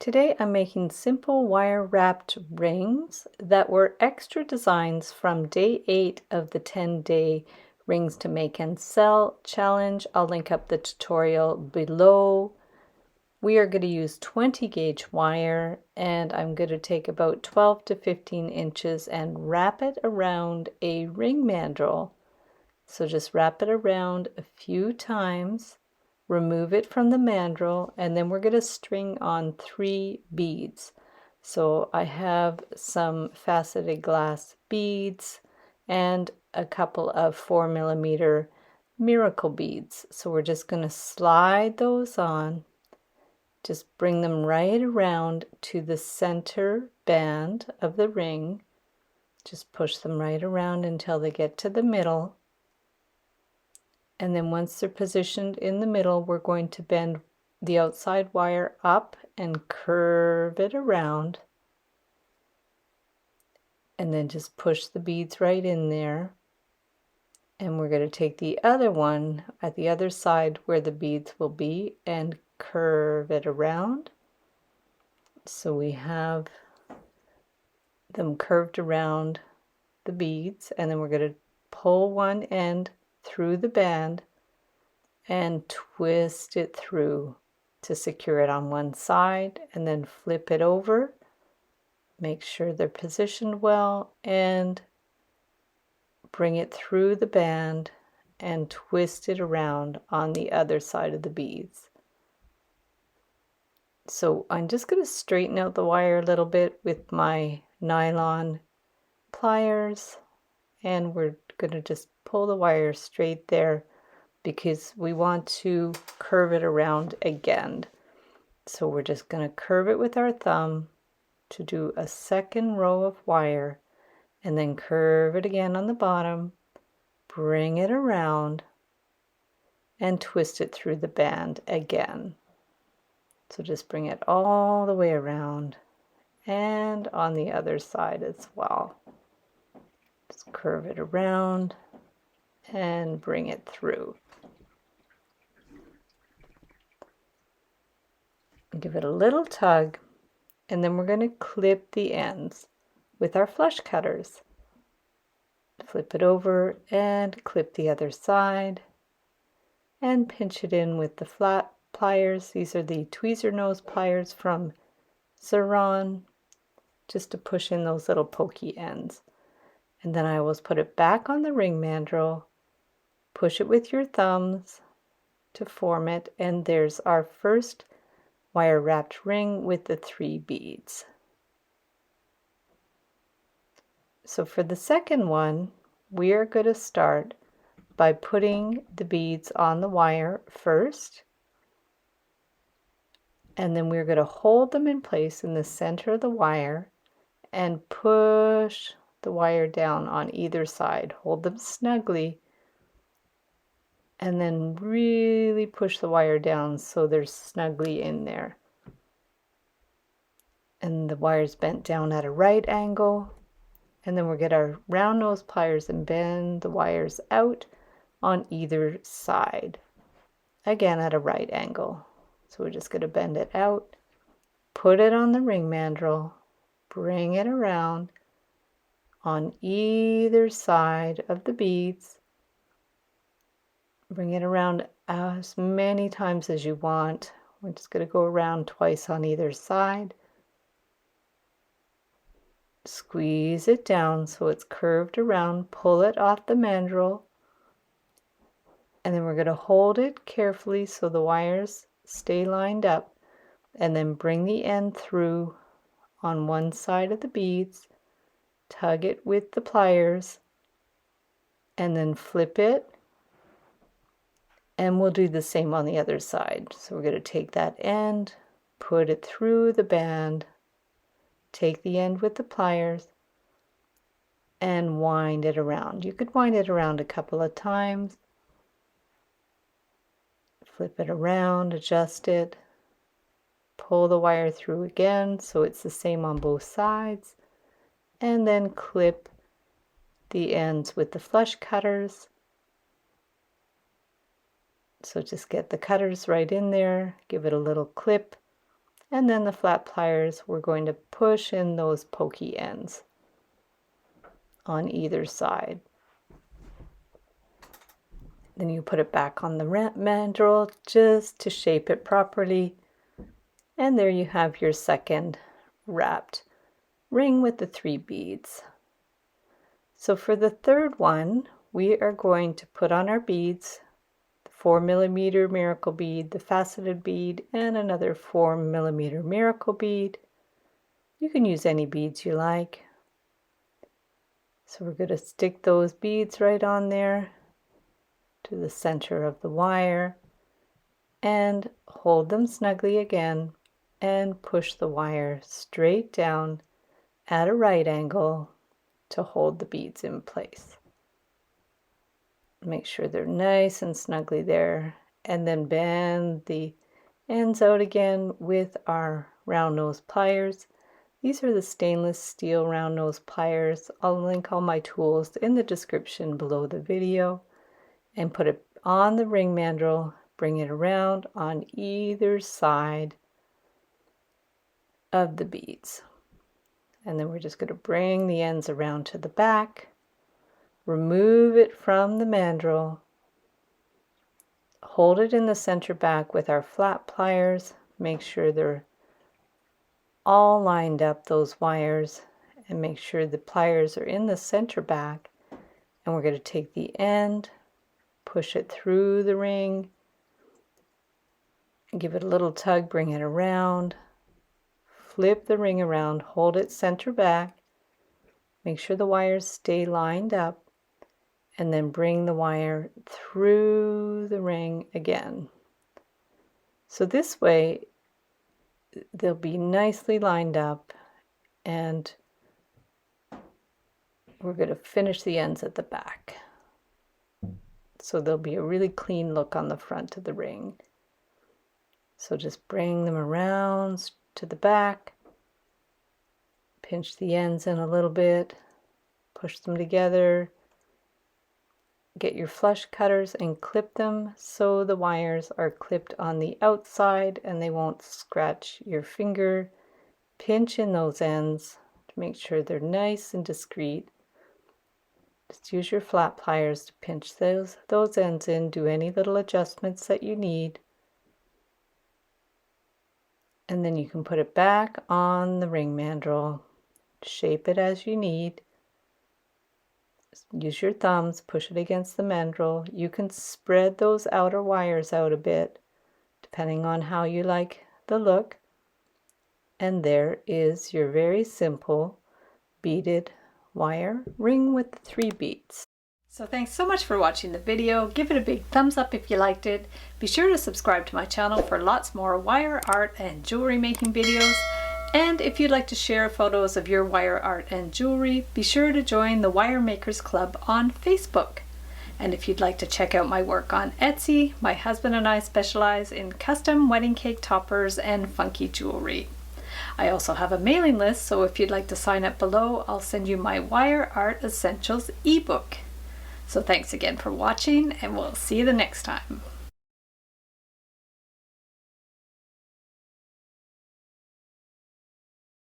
Today I'm making simple wire wrapped rings that were extra designs from day 8 of the 10-day Rings to Make and Sell challenge. I'll link up the tutorial below. We are going to use 20 gauge wire, and I'm going to take about 12 to 15 inches and wrap it around a ring mandrel. So just wrap it around a few times, remove it from the mandrel, and then we're going to string on 3 beads. So I have some faceted glass beads and a couple of 4mm miracle beads. So we're just going to slide those on, just bring them right around to the center band of the ring. Just push them right around until they get to the middle. And then once they're positioned in the middle, we're going to bend the outside wire up and curve it around. And then just push the beads right in there. And we're going to take the other one at the other side where the beads will be and curve it around. So we have them curved around the beads, and then we're going to pull one end through the band and twist it through to secure it on one side, and then flip it over, make sure they're positioned well, and bring it through the band and twist it around on the other side of the beads. So I'm just going to straighten out the wire a little bit with my nylon pliers, and we're going to just pull the wire straight there because we want to curve it around again. So we're just going to curve it with our thumb to do a second row of wire, and then curve it again on the bottom, bring it around, and twist it through the band again. So just bring it all the way around and on the other side as well. Just curve it around and bring it through. Give it a little tug, and then we're going to clip the ends with our flush cutters. Flip it over and clip the other side and pinch it in with the flat pliers. These are the tweezer nose pliers from Xeron, just to push in those little pokey ends. And then I always put it back on the ring mandrel, push it with your thumbs to form it, and there's our first wire wrapped ring with the 3 beads. So for the second one, we are going to start by putting the beads on the wire first, and then we're going to hold them in place in the center of the wire and push the wire down on either side. Hold them snugly and then really push the wire down so they're snugly in there. And the wire's bent down at a right angle, and then we'll get our round nose pliers and bend the wires out on either side, again at a right angle. So we're just going to bend it out, put it on the ring mandrel, bring it around on either side of the beads. Bring it around as many times as you want. We're just going to go around twice on either side. Squeeze it down so it's curved around, pull it off the mandrel, and then we're going to hold it carefully so the wires stay lined up, and then bring the end through on one side of the beads, tug it with the pliers, and then flip it, and we'll do the same on the other side. So we're going to take that end, put it through the band, take the end with the pliers, and wind it around. You could wind it around a couple of times. Flip it around, adjust it, pull the wire through again so it's the same on both sides, and then clip the ends with the flush cutters. So just get the cutters right in there, give it a little clip, And then the flat pliers, we're going to push in those pokey ends on either side. Then you put it back on the mandrel just to shape it properly. And there you have your second wrapped ring with the 3 beads. So for the third one, we are going to put on our beads, the 4mm miracle bead, the faceted bead, and another 4mm miracle bead. You can use any beads you like. So we're going to stick those beads right on there to the center of the wire and hold them snugly again and push the wire straight down at a right angle to hold the beads in place. Make sure they're nice and snugly there, and then bend the ends out again with our round nose pliers. These are the stainless steel round nose pliers. I'll link all my tools in the description below the video, and put it on the ring mandrel, bring it around on either side of the beads. And then we're just going to bring the ends around to the back, remove it from the mandrel, hold it in the center back with our flat pliers, make sure they're all lined up, those wires, and make sure the pliers are in the center back. And we're going to take the end, push it through the ring, give it a little tug, bring it around, flip the ring around, hold it center back, make sure the wires stay lined up, and then bring the wire through the ring again. So this way they'll be nicely lined up, and we're going to finish the ends at the back. So there'll be a really clean look on the front of the ring. So just bring them around to the back, pinch the ends in a little bit, push them together, get your flush cutters and clip them so the wires are clipped on the outside and they won't scratch your finger. Pinch in those ends to make sure they're nice and discreet. Just use your flat pliers to pinch those ends in, do any little adjustments that you need. And then you can put it back on the ring mandrel, shape it as you need. Use your thumbs, push it against the mandrel. You can spread those outer wires out a bit, depending on how you like the look. And there is your very simple beaded wire ring with the 3 beads. So thanks so much for watching the video. Give it a big thumbs up if you liked it. Be sure to subscribe to my channel for lots more wire art and jewelry making videos. And if you'd like to share photos of your wire art and jewelry, be sure to join the Wire Makers Club on Facebook. And if you'd like to check out my work on Etsy, my husband and I specialize in custom wedding cake toppers and funky jewelry. I also have a mailing list, so if you'd like to sign up below, I'll send you my Wire Art Essentials ebook. So thanks again for watching, and we'll see you the next time.